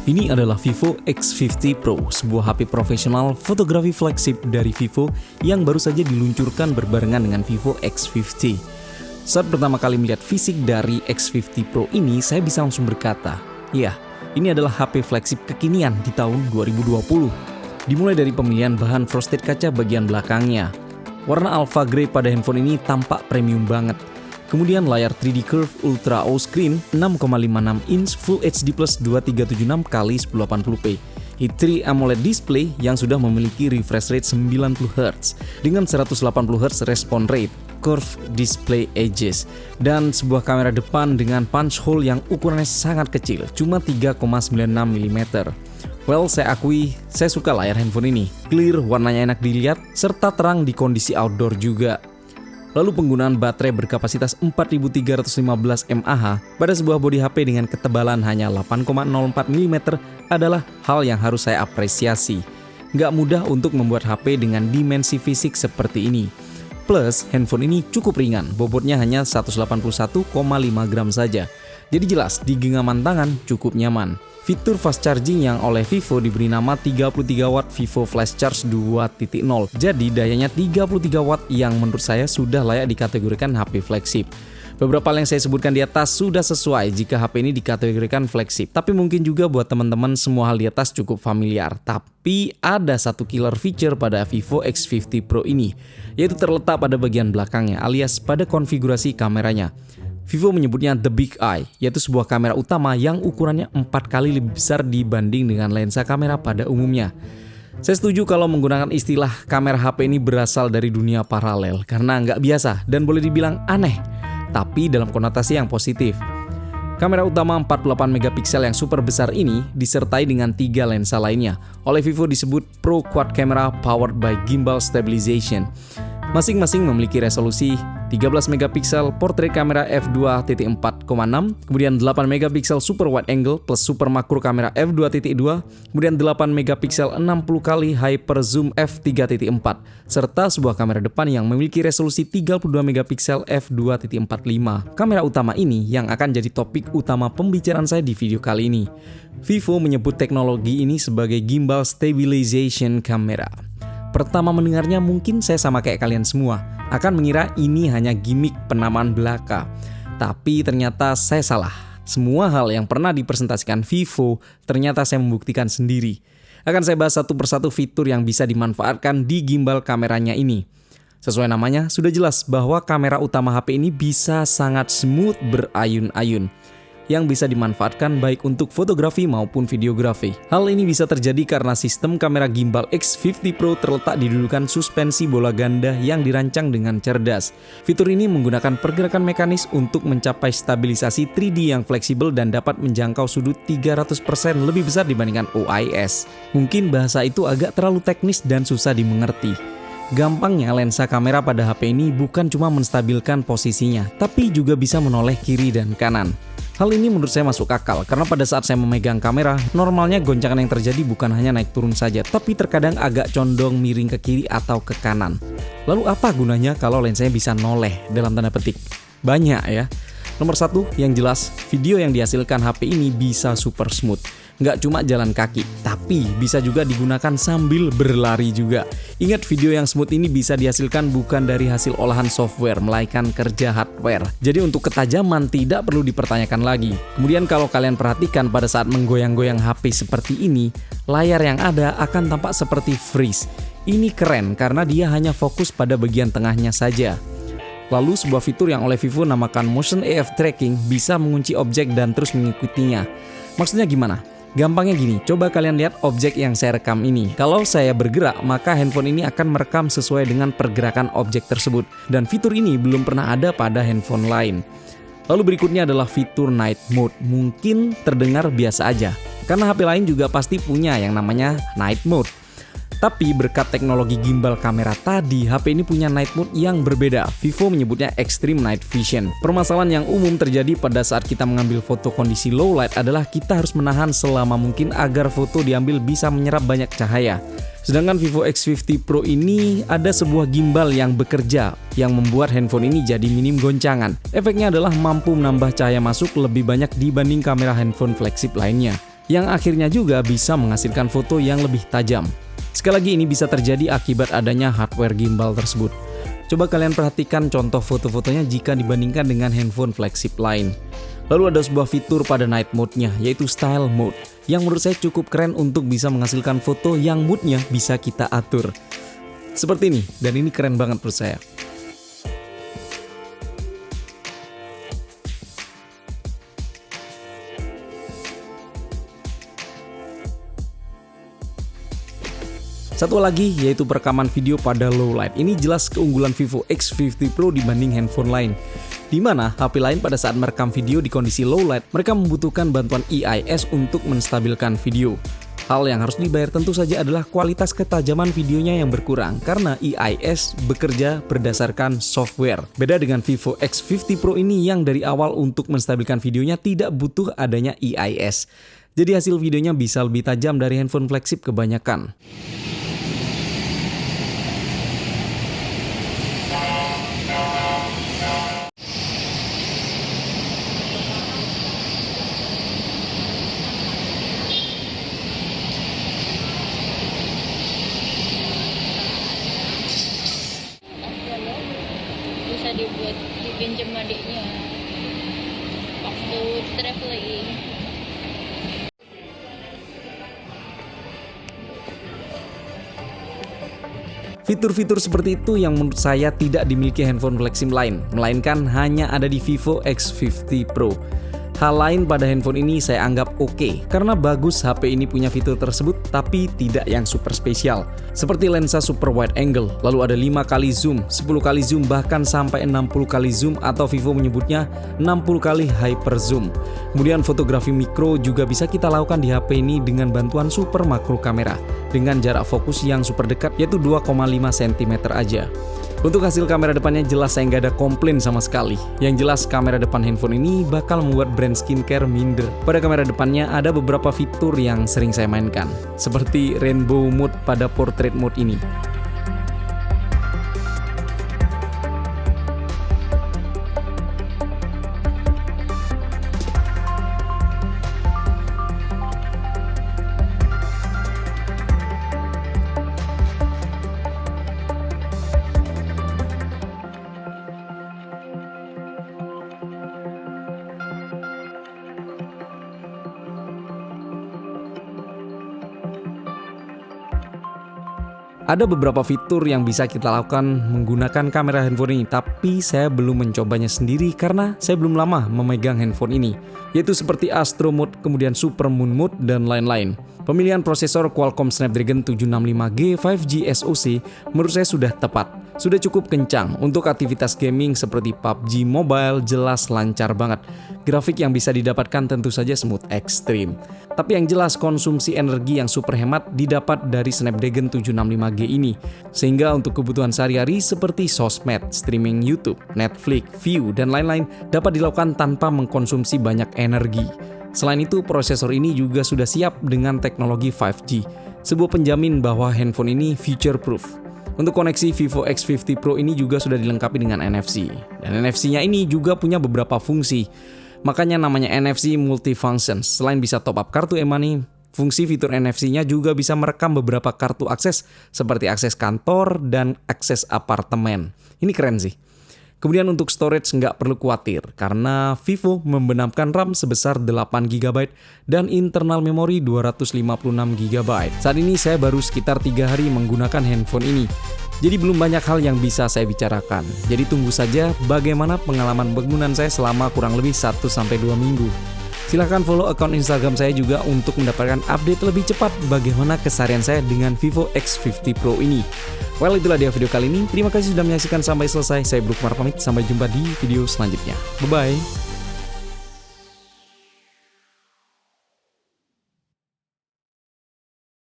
Ini adalah Vivo X50 Pro, sebuah HP profesional fotografi flagship dari Vivo yang baru saja diluncurkan berbarengan dengan Vivo X50. Saat pertama kali melihat fisik dari X50 Pro ini, saya bisa langsung berkata, ya, ini adalah HP flagship kekinian di tahun 2020. Dimulai dari pemilihan bahan frosted kaca bagian belakangnya. Warna alpha grey pada handphone ini tampak premium banget. Kemudian layar 3D Curve Ultra O Screen 6,56 inch Full HD Plus 2376x1080p. Heat3 AMOLED display yang sudah memiliki refresh rate 90Hz dengan 180Hz response rate, curve display edges, dan sebuah kamera depan dengan punch hole yang ukurannya sangat kecil, cuma 3,96 mm. Well, saya akui, saya suka layar handphone ini. Clear, warnanya enak dilihat, serta terang di kondisi outdoor juga. Lalu penggunaan baterai berkapasitas 4315 mAh pada sebuah bodi HP dengan ketebalan hanya 8,04 mm adalah hal yang harus saya apresiasi. Nggak mudah untuk membuat HP dengan dimensi fisik seperti ini. Plus, handphone ini cukup ringan, bobotnya hanya 181,5 gram saja. Jadi jelas, di genggaman tangan cukup nyaman. Fitur fast charging yang oleh Vivo diberi nama 33 Watt Vivo Flash Charge 2.0. Jadi dayanya 33 Watt yang menurut saya sudah layak dikategorikan HP flagship. Beberapa hal yang saya sebutkan di atas sudah sesuai jika HP ini dikategorikan flagship. Tapi mungkin juga buat teman-teman semua hal di atas cukup familiar. Tapi ada satu killer feature pada Vivo X50 Pro ini, yaitu terletak pada bagian belakangnya alias pada konfigurasi kameranya. Vivo menyebutnya The Big Eye, yaitu sebuah kamera utama yang ukurannya 4 kali lebih besar dibanding dengan lensa kamera pada umumnya. Saya setuju kalau menggunakan istilah kamera HP ini berasal dari dunia paralel, karena nggak biasa dan boleh dibilang aneh, tapi dalam konotasi yang positif. Kamera utama 48 megapiksel yang super besar ini disertai dengan 3 lensa lainnya. Oleh Vivo disebut Pro Quad Camera Powered by Gimbal Stabilization. Masing-masing memiliki resolusi 13 megapiksel portrait kamera f2.4,6, kemudian 8 megapiksel super wide angle plus super makro kamera f2.2, kemudian 8 megapiksel 60 kali hyper zoom f3.4, serta sebuah kamera depan yang memiliki resolusi 32 megapiksel f2.45. Kamera utama ini yang akan jadi topik utama pembicaraan saya di video kali ini. Vivo menyebut teknologi ini sebagai gimbal stabilization camera. Pertama mendengarnya mungkin saya sama kayak kalian semua, akan mengira ini hanya gimmick penamaan belaka. Tapi ternyata saya salah. Semua hal yang pernah dipresentasikan Vivo, ternyata saya membuktikan sendiri. Akan saya bahas satu persatu fitur yang bisa dimanfaatkan di gimbal kameranya ini. Sesuai namanya, sudah jelas bahwa kamera utama HP ini bisa sangat smooth berayun-ayun, yang bisa dimanfaatkan baik untuk fotografi maupun videografi. Hal ini bisa terjadi karena sistem kamera gimbal X50 Pro terletak di dudukan suspensi bola ganda yang dirancang dengan cerdas. Fitur ini menggunakan pergerakan mekanis untuk mencapai stabilisasi 3D yang fleksibel dan dapat menjangkau sudut 300% lebih besar dibandingkan OIS. Mungkin bahasa itu agak terlalu teknis dan susah dimengerti. Gampangnya lensa kamera pada HP ini bukan cuma menstabilkan posisinya, tapi juga bisa menoleh kiri dan kanan. Hal ini menurut saya masuk akal, karena pada saat saya memegang kamera, normalnya goncangan yang terjadi bukan hanya naik turun saja, tapi terkadang agak condong miring ke kiri atau ke kanan. Lalu apa gunanya kalau lensanya bisa noleh dalam tanda petik? Banyak ya. Nomor satu, yang jelas, video yang dihasilkan HP ini bisa super smooth. Nggak cuma jalan kaki, tapi bisa juga digunakan sambil berlari juga. Ingat, video yang smooth ini bisa dihasilkan bukan dari hasil olahan software, melainkan kerja hardware. Jadi untuk ketajaman tidak perlu dipertanyakan lagi. Kemudian kalau kalian perhatikan pada saat menggoyang-goyang HP seperti ini, layar yang ada akan tampak seperti freeze. Ini keren karena dia hanya fokus pada bagian tengahnya saja. Lalu sebuah fitur yang oleh Vivo namakan Motion AF Tracking bisa mengunci objek dan terus mengikutinya. Maksudnya gimana? Gampangnya gini, coba kalian lihat objek yang saya rekam ini. Kalau saya bergerak, maka handphone ini akan merekam sesuai dengan pergerakan objek tersebut. Dan fitur ini belum pernah ada pada handphone lain. Lalu berikutnya adalah fitur Night Mode. Mungkin terdengar biasa aja, karena HP lain juga pasti punya yang namanya Night Mode. Tapi berkat teknologi gimbal kamera tadi, HP ini punya night mode yang berbeda. Vivo menyebutnya Extreme Night Vision. Permasalahan yang umum terjadi pada saat kita mengambil foto kondisi low light adalah kita harus menahan selama mungkin agar foto diambil bisa menyerap banyak cahaya. Sedangkan Vivo X50 Pro ini ada sebuah gimbal yang bekerja, yang membuat handphone ini jadi minim goncangan. Efeknya adalah mampu menambah cahaya masuk lebih banyak dibanding kamera handphone flagship lainnya. yang akhirnya juga bisa menghasilkan foto yang lebih tajam. Sekali lagi, ini bisa terjadi akibat adanya hardware gimbal tersebut. Coba kalian perhatikan contoh foto-fotonya jika dibandingkan dengan handphone flagship lain. Lalu ada sebuah fitur pada night mode-nya, yaitu style mode, yang menurut saya cukup keren untuk bisa menghasilkan foto yang mood-nya bisa kita atur. Seperti ini, dan ini keren banget menurut saya. Satu lagi yaitu perekaman video pada low light. Ini jelas keunggulan Vivo X50 Pro dibanding handphone lain. Di mana HP lain pada saat merekam video di kondisi low light, mereka membutuhkan bantuan EIS untuk menstabilkan video. Hal yang harus dibayar tentu saja adalah kualitas ketajaman videonya yang berkurang karena EIS bekerja berdasarkan software. Beda dengan Vivo X50 Pro ini yang dari awal untuk menstabilkan videonya tidak butuh adanya EIS. Jadi hasil videonya bisa lebih tajam dari handphone flagship kebanyakan. Bisa dibuat dipinjam adiknya waktu traveling. Fitur-fitur seperti itu yang menurut saya tidak dimiliki handphone flagship lain, melainkan hanya ada di Vivo X50 Pro. Hal lain pada handphone ini saya anggap oke, karena bagus HP ini punya fitur tersebut tapi tidak yang super spesial. Seperti lensa super wide angle, lalu ada 5 kali zoom, 10 kali zoom, bahkan sampai 60 kali zoom atau Vivo menyebutnya 60 kali hyper zoom. Kemudian fotografi mikro juga bisa kita lakukan di HP ini dengan bantuan super makro kamera dengan jarak fokus yang super dekat yaitu 2,5 cm aja. Untuk hasil kamera depannya jelas saya nggak ada komplain sama sekali. Yang jelas kamera depan handphone ini bakal membuat brand skincare minder. Pada kamera depannya ada beberapa fitur yang sering saya mainkan, seperti rainbow mode pada portrait mode ini. Ada beberapa fitur yang bisa kita lakukan menggunakan kamera handphone ini, tapi saya belum mencobanya sendiri karena saya belum lama memegang handphone ini, yaitu seperti Astro Mode, kemudian Super Moon Mode, dan lain-lain. Pemilihan prosesor Qualcomm Snapdragon 765G 5G SoC menurut saya sudah tepat. Sudah cukup kencang untuk aktivitas gaming seperti PUBG Mobile, jelas lancar banget. Grafik yang bisa didapatkan tentu saja smooth ekstrim. Tapi yang jelas konsumsi energi yang super hemat didapat dari Snapdragon 765G ini. Sehingga untuk kebutuhan sehari-hari seperti sosmed, streaming YouTube, Netflix, View, dan lain-lain dapat dilakukan tanpa mengkonsumsi banyak energi. Selain itu, prosesor ini juga sudah siap dengan teknologi 5G, sebuah penjamin bahwa handphone ini future proof. Untuk koneksi Vivo X50 Pro ini juga sudah dilengkapi dengan NFC. Dan NFC-nya ini juga punya beberapa fungsi. Makanya namanya NFC multifunction. Selain bisa top up kartu e-money, fungsi fitur NFC-nya juga bisa merekam beberapa kartu akses seperti akses kantor dan akses apartemen. Ini keren sih. Kemudian untuk storage nggak perlu khawatir karena Vivo membenamkan RAM sebesar 8GB dan internal memori 256GB. Saat ini saya baru sekitar 3 hari menggunakan handphone ini. Jadi belum banyak hal yang bisa saya bicarakan. Jadi tunggu saja bagaimana pengalaman penggunaan saya selama kurang lebih 1-2 minggu. Silahkan follow akun Instagram saya juga untuk mendapatkan update lebih cepat bagaimana keseharian saya dengan Vivo X50 Pro ini. Well, itulah dia video kali ini. Terima kasih sudah menyaksikan sampai selesai. Saya Bro Kumar pamit. Sampai jumpa di video selanjutnya. Bye-bye.